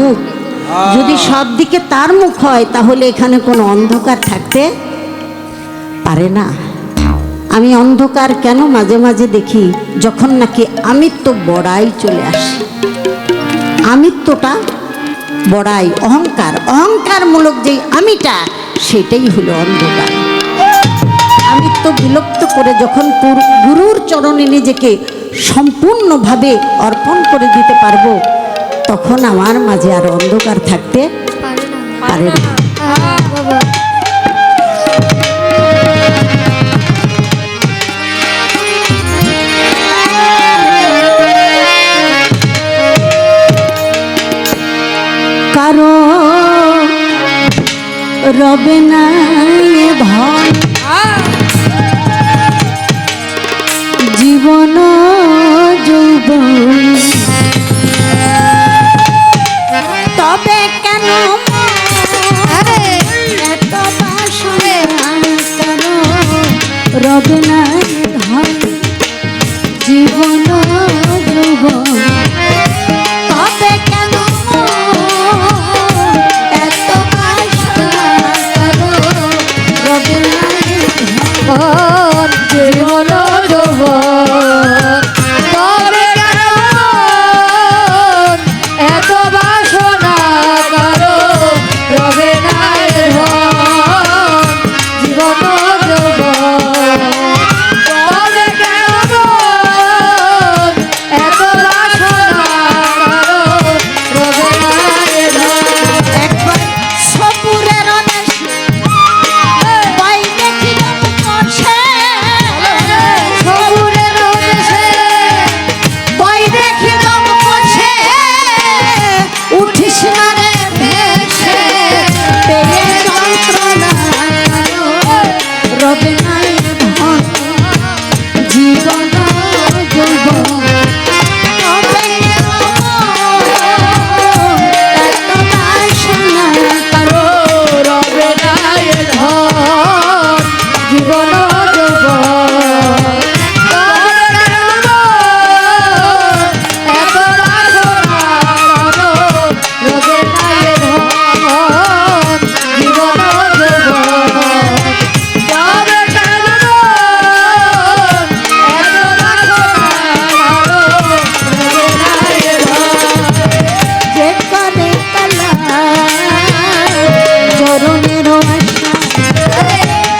মুখ, যদি সব দিকে তার মুখ হয় তাহলে এখানে কোনো অন্ধকার থাকতে পারে না। আমি অন্ধকার কেন মাঝে মাঝে দেখি, যখন নাকি আমিত্ব বড়াই চলে আসে। আমিত্বটা বড়াই, অহংকার, অহংকারমূলক যে আমিটা, সেটাই হলো অন্ধকার। আমিত্ব বিলুপ্ত করে যখন গুরুর চরণে নিজেকে সম্পূর্ণভাবে অর্পণ করে দিতে পারবো, তখন আমার মাঝে আর অন্ধকার থাকতে পারে না। কারো রবে না ধন, জীবন যৌবন, তবে কেন এত বাসনা, কারো রবে না ধন, জীবন যৌবন, তবে কেন এত বাসনা, কারো রবে না ধন, জীবন যৌবন, তবে কেন এত বাসনা, কারো রবে না ধন, জীবন যৌবন, তবে কেন এত বাসনা, কারো রবে না ধন। একবার সপুরের দেশে পাই দেখিলাম করছে, সপুরের দেশে পাই দেখিলাম করছে, উঠিস না রে ভেসে, পেয়ে যন্ত্রণা, কারো রবে না ধন, জীবন যৌবন, তবে কেন এত বাসনা, কারো রবে না ধন, জীবন যৌবন, তবে কেন এত বাসনা, কারো রবে না ধন, জীবন যৌবন, তবে কেন এত বাসনা, কারো রবে না ধন। যে করে কালা চরণের আশা,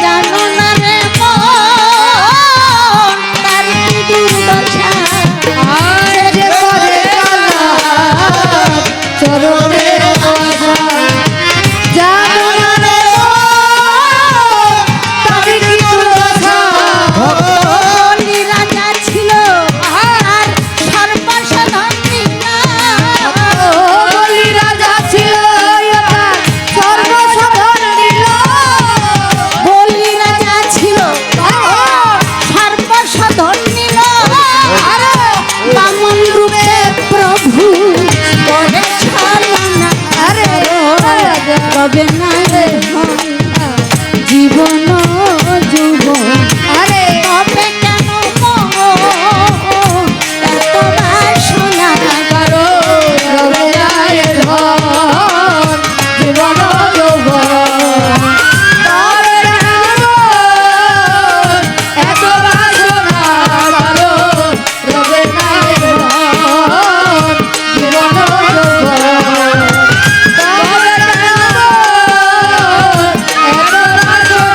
জানো না রে মন তার কি দুর্দশা, যে করে কালা চরণের আশা, জানো না রে মন তার কি দুর্দশা। বলি রাজা ছিল আর সর্বসাধন নিলা, বলি রাজা ছিল আর সর্বসাধন নিলা, বলি রাজা ছিল সর্বসাধন নিলা, বামন রূপে প্রভু করে ছলনা, রবে না ধন, জীবন যৌবন, তবে কেন এত বাসনা, কারো রবে না ধন, জীবন যৌবন, তবে কেন এত বাসনা, কারো রবে না ধন, জীবন যৌবন, তবে কেন এত বাসনা,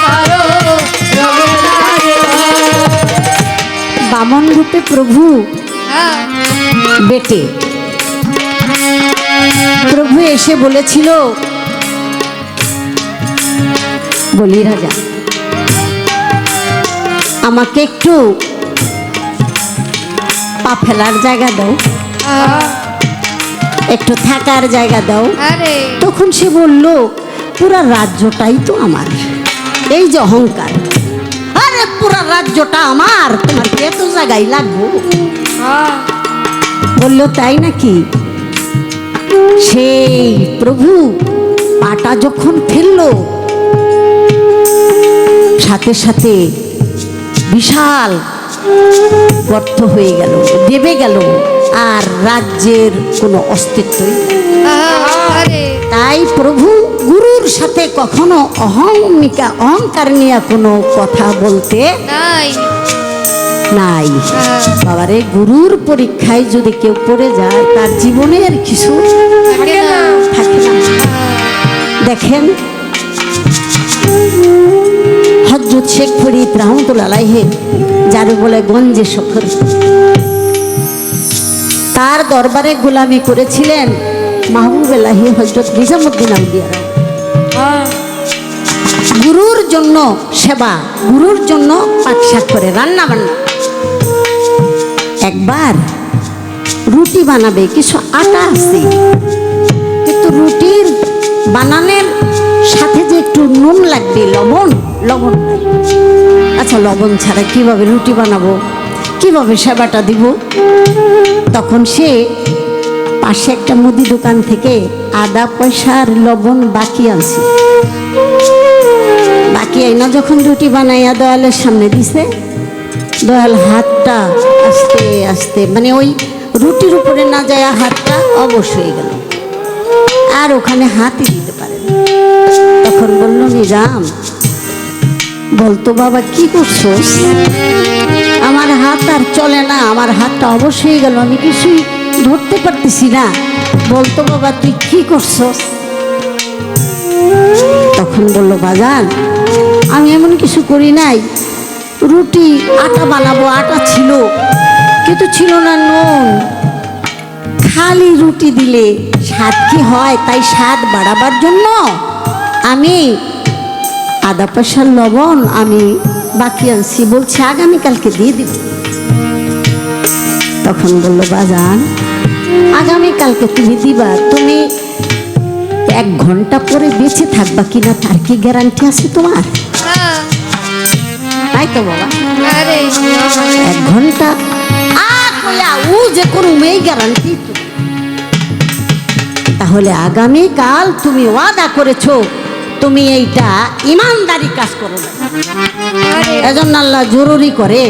কারো রবে না ধন। বামন রূপে প্রভু বেটে প্রভু এসে বলেছিল, বলি রাজা আমাকে একটু পা ফেলার জায়গা দাও, একটু থাকার জায়গা দাও। তখন সে বলল, পুরা রাজ্যটাই তো আমার, এই যে অহংকার, আরে পুরা রাজ্যটা আমার, তোমার কি এত জায়গায় লাগবো? বলল তাই নাকি? সেই প্রভু পাটা যখন ফেললো, সাথে সাথে বিশাল গর্ত হয়ে গেল, দেবে গেল, আর রাজ্যের কোনো অস্তিত্বই আরে তাই প্রভু গুরুর সাথে কখনো অহংকার নিয়ে কোনো কথা বলতে নাই নাই। বাবারে, গুরুর পরীক্ষায় যদি কেউ পড়ে যায় তার জীবনের কিছু থাকে না থাকে না। দেখেন হযরত শেখ ফরিদ রহমতুল্লাহ আলাইহি, যার বলে গঞ্জে শখর, তার দরবারে গোলামি করেছিলেন মাহবুব এলাহি হযরত নিজামুদ্দিন আউলিয়া। গুরুর জন্য সেবা, গুরুর জন্য পাকশাক করে রান্না বান্না। একবার রুটি বানাবে, কিছু আটা আছে, কিন্তু রুটির বানানোর সাথে যে একটু নুন লাগবে, লবণ নাই। আচ্ছা, লবণ ছাড়া কিভাবে রুটি বানাবো, কিভাবে সেবাটা দিব? তখন সে পাশে একটা মুদি দোকান থেকে আদা পয়সার লবণ বাকি আনছে। বাকি আইনা যখন রুটি বানাইয়া দয়ালের সামনে দিছে, দয়াল হাতটা আস্তে আস্তে, মানে ওই রুটির উপরে না যায় হাতটা অবশ হয়ে গেল, আর ওখানে হাতই দিতে পারে না। তখন বলল, নিজাম বলতো বাবা কি করছো? আমার হাত আর চলে না, আমার হাতটা অবশ হয়ে গেল, আমি কিছুই ধরতে পারতেছি না, বলতো বাবা তুই কি করছো? তখন বলল, বাজান আমি এমন কিছু করি নাই, রুটি আটা বানাবো, আটা ছিল কিন্তু ছিল না নুন। খালি রুটি দিলে স্বাদ কি হয়? তাই স্বাদ বাড়াবার জন্য আমি আদা পয়সার লবণ আমি বাকি আনছি, বলছি আগামীকালকে দিয়ে দিব। তখন বলল, বাজান আগামীকালকে তুমি দিবা, তুমি 1 ঘন্টা পরে বেঁচে থাকবা কিনা তার কি গ্যারান্টি আছে তোমার? তাই তো বাবা, আরে 1 ঘন্টা ও যে কোনো মেয়ে গ্যারান্টি। তাহলে আগামীকাল তুমি ওয়াদা করেছো, তুমি এইটা ইমানদারি কাজ করো না। এজন্য আল্লাহ জরুরি করে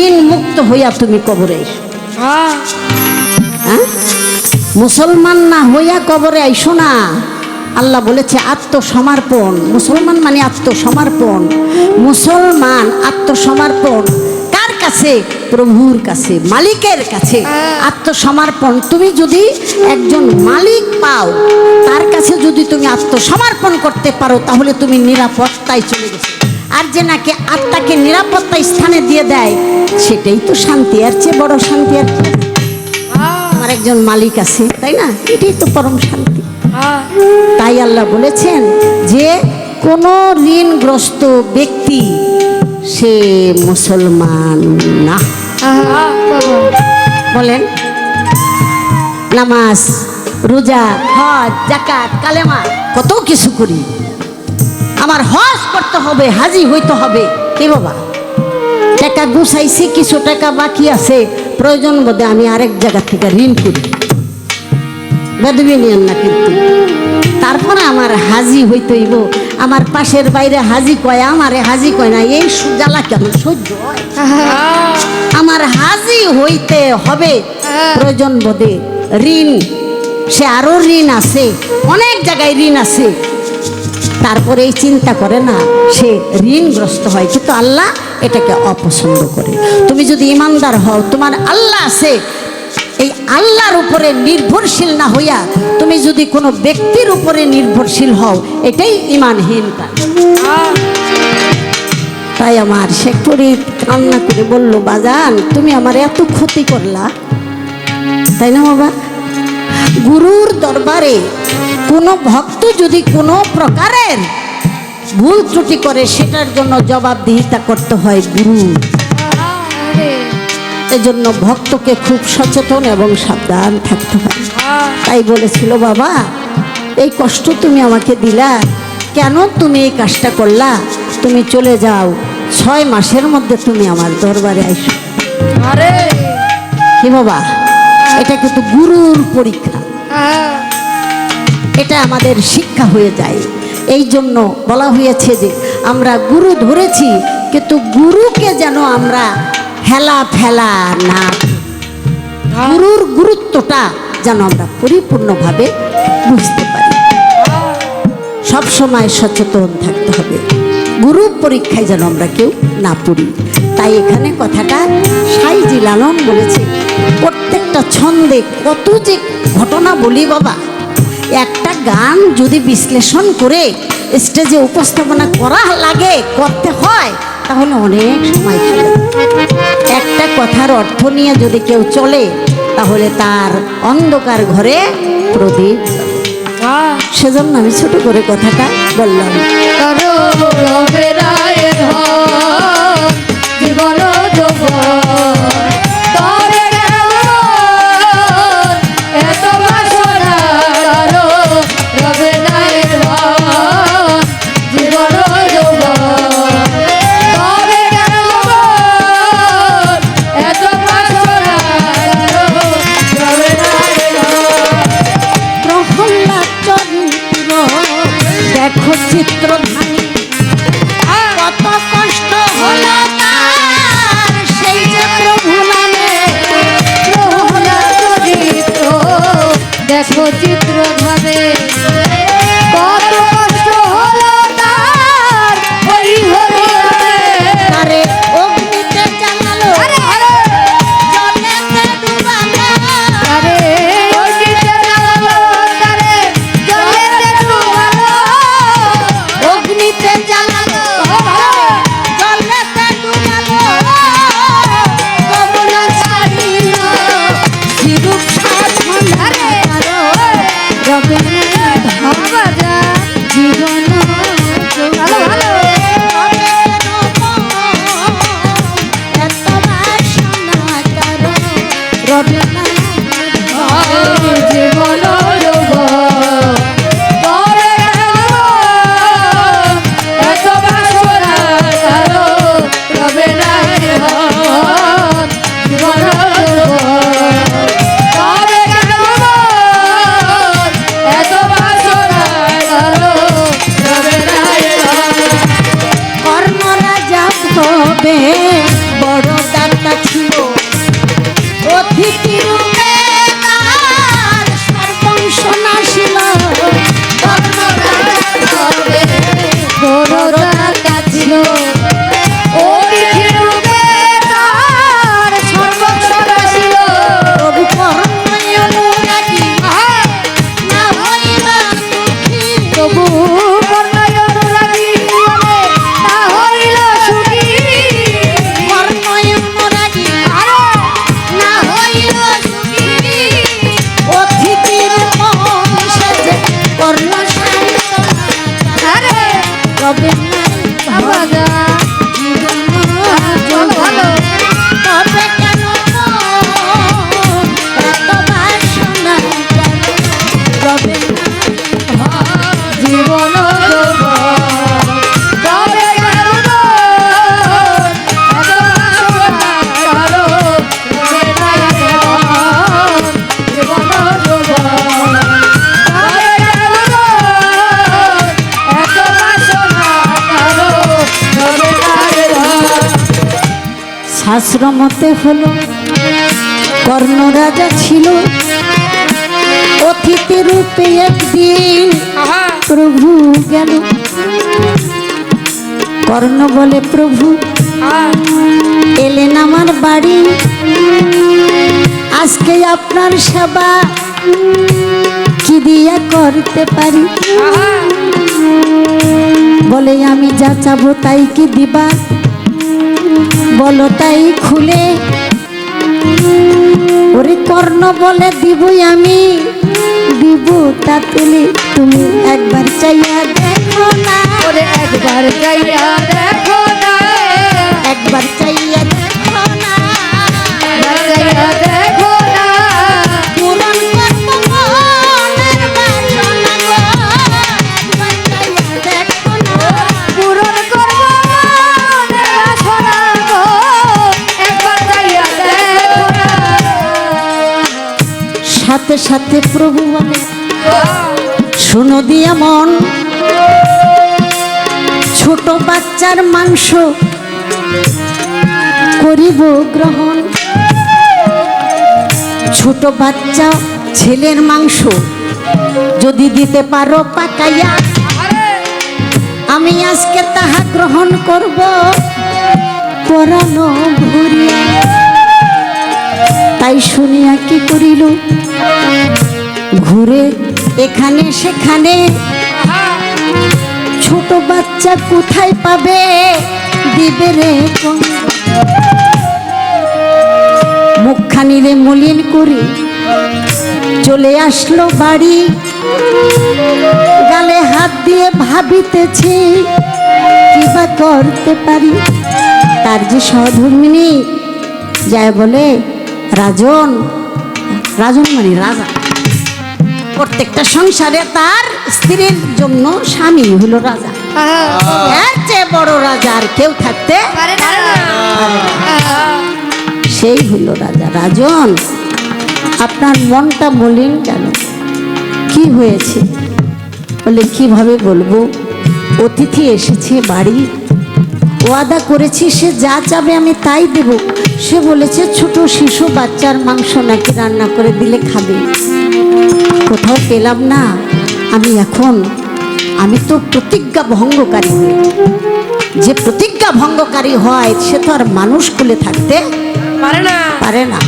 ঋণ মুক্ত হইয়া তুমি কবরে এসো। হ্যাঁ, মুসলমান না হইয়া কবরে আইসো না। আল্লাহ বলেছে আত্মসমর্পণ। মুসলমান মানে আত্মসমর্পণ। মুসলমান আত্মসমর্পণ কার কাছে? প্রভুর কাছে, মালিকের কাছে আত্মসমর্পণ। তুমি যদি একজন মালিক পাও, তার কাছে যদি তুমি আত্মসমর্পণ করতে পারো, তাহলে তুমি নিরাপত্তায় চলে গেছো। আর যে নাকি আত্মাকে নিরাপত্তা স্থানে দিয়ে দেয়, সেটাই তো শান্তি। আর চেয়ে বড় শান্তি আর কি? আমার একজন মালিক আছে, তাই না? এটাই তো পরম শান্তি। তাই আল্লাহ বলেছেন যে কোন ঋণগ্রস্ত ব্যক্তি সে মুসলমান না। বলেন, নামাজ, রোজা, হজ, যাকাত, কালেমা কত কিছু করি, আমার হজ করতে হবে, হাজি হইতে হবে। কি বাবা, টাকা গুছাইছি, কিছু টাকা বাকি আছে, প্রয়োজন বোধে আমি আরেক জায়গা থেকে ঋণ করি, বেদবি নিয়েন না কিন্তু। তারপরে আমার হাজি হইতে হইব। আমার পাশের বাইরে হাজি কয়, আমারে হাজি কয় না, এই জ্বালা কেন সহ্য হয়? আমার হাজি হইতে হবে প্রয়োজন বোধে। ঋণ, সে আরো ঋণ আছে, অনেক জায়গায় ঋণ আছে, তারপরে এই চিন্তা করে না, সে ঋণগ্রস্ত হয়। কিন্তু আল্লাহ এটাকে অপছন্দ করে। তুমি যদি ইমানদার হও, তোমার আল্লাহ আছে, এই আল্লাহর উপরে নির্ভরশীল না হইয়া তুমি যদি কোনো ব্যক্তির উপরে নির্ভরশীল হও, এটাই ঈমানহীন কাজ। তাই আমার শেখ ফরিদ কান্না করে বলল, বাজান তুমি আমার এত ক্ষতি করলা, তাই না বাবা? গুরুর দরবারে কোনো ভক্ত যদি কোনো প্রকারের ভুল ত্রুটি করে, সেটার জন্য জবাবদিহিতা করতে হয় গুরু। এজন্য ভক্তকে খুব সচেতন এবং সাবধান থাকতে হয়। তাই বলেছিল, বাবা এই কষ্ট তুমি আমাকে দিলা, কেন তুমি এই কাজটা করলা? তুমি চলে যাও, 6 মাসের মধ্যে তুমি আমার দরবারে আইসো। আরে কি বাবা, এটা কিন্তু গুরুর পরীক্ষা, এটা আমাদের শিক্ষা হয়ে যায়। এই জন্য বলা হয়েছে যে আমরা গুরু ধরেছি, কিন্তু গুরুকে যেন আমরা হেলা ফেলা না। গুরুর গুরুত্বটা যেন আমরা পরিপূর্ণভাবে বুঝতে পারি। সব সময় সচেতন থাকতে হবে, গুরু পরীক্ষায় যেন আমরা কেউ না পড়ি। তাই এখানে কথাটা সাইজি লালন বলেছে, প্রত্যেকটা ছন্দে কত যে ঘটনা বলি বাবা। একটা গান যদি বিশ্লেষণ করে স্টেজে উপস্থাপনা করা লাগে, করতে হয়, তাহলে অনেক সময় চলে। একটা কথার অর্থ নিয়ে যদি কেউ চলে, তাহলে তার অন্ধকার ঘরে প্রদীপ। সেজন্য আমি ছোট করে কথাটা বললাম। করো রবে রায়ের ধন, জীবন যৌবন, তবে কেমন এত বাসনা। করো রবে রায়ের ধন, জীবন যৌবন, তবে কেমন এত বাসনা। করো রবে রায়ের ধন। প্রহ্লাদ চরিত্র দেখো চিত্রধানী, কত কষ্ট হলো তার সেই যে প্রভু নামে। প্রহ্লাদ চরিত্র দেখো চিত্রভাবে, কত কষ্ট হলো তার হরি হরি নামে। তারে অগ্নিতে জ্বালালো, জলেতে ডুবালো, আরে অগ্নিতে জ্বালালো, তারে জলেতে ডুবালো। অগ্নিতে জ্বালালো, জলেতে ডুবালো, তবু না ছাড়িল চিরুক সাধন। আরে রবে বাজা জীবন ভালো ভালো। এত বাসনা কারো রবে না। জীবন যৌবন, তবে কেমন এত বাসনা। কারো রবে রায়ের ধন, জীবন যৌবন, তবে কেমন এত বাসনা। কারো রবে রায়ের ধন। কর্ণরাজা হবে বড় দাতা ছিল, অতিথি রূপে তার সর্বংশ নাশিল। কর্ণরাজা হবে বড় দাতা ছিল, অতিথি রূপে তার সর্বস্বরা ছিল। প্রভু কর্ণই অনুরাগী না হইবা দুঃখী। তবু কর্ণই অনুরাগী বলে না হইল সুখী। কর্ণই অনুরাগী না হইল সুখী। অতিথির মন সেজে কর্ণ আরে রবে বাবা জীবন ভালো। তবে কেন এত বাসনা রবে জীবন যৌবন, তবে কেমন এত বাসনা। কারো রবে রায়ের ধন, জীবন যৌবন, তবে কেমন এত বাসনা। কারো রবে রায়ের ধন। শাস্ত্রমতে হলো কর্ণরাজা ছিল অতিথি রূপে। একদিন প্রভু গেল, কর্ণ বলে প্রভু এলেন আমার বাড়ি, আজকে আপনার সেবা কি দিয়া করতে পারি। বলে আমি যা চাবো তাই কি দিবা, বলো তাই খুলে। ওরে কর্ণ বলে দিবই আমি, দিব তা তুলে। তুমি একবার চাইয়া দেখো না, ওরে একবার যাইয়া দেখো না, একবার চাইয়া দেখো না, একবার যাইয়া দেখো না। পূরণ করবো মনের বাসনা গো। একবার চাইয়া দেখো না, পূরণ করবো মনের বাসনা গো, একবার যাইয়া দেখো না। সাথে সাথে প্রভু বলে শোনো দিয়া মন, ছোট বাচ্চার মাংস করিব গ্রহণ। ছোট বাচ্চা ছেলের মাংস যদি দিতে পারো পাকাইয়া, আমি আজকে তাহা গ্রহণ করব পরানো ভরিয়া। তাই শুনিয়া কি করিল, ঘুরে এখানে সেখানে, ছোট বাচ্চা কোথায় পাবে দিবে রে কন্দ। মুখখানি রে মলিন করে চলে আসলো বাড়ি, গালে হাত দিয়ে ভাবিতেছে কি বা করতে পারি। তার যে সহধর্মিনী যায় বলে, রাজন, রাজন মানে রাজা, প্রত্যেকটা সংসারে তার স্ত্রীর জন্য স্বামী হলো রাজা। এর চেয়ে বড় রাজা আর কেউ থাকতে পারে না। সেই হলো রাজা। রাজন, আপনার মনটা মলিন কেন, কি হয়েছে? বলে কিভাবে বলবো, অতিথি এসেছে বাড়ি, ওয়াদা করেছি সে যা চাবে আমি তাই দেব। সে বলেছে ছোট শিশু বাচ্চার মাংস নাকি রান্না করে দিলে খাবে, কোথাও পেলাম না। আমি তো প্রতিজ্ঞা ভঙ্গকারী হই, যে প্রতিজ্ঞা ভঙ্গকারী হয় সে তো আর মানুষ কুলে থাকতে পারে না। পারে না।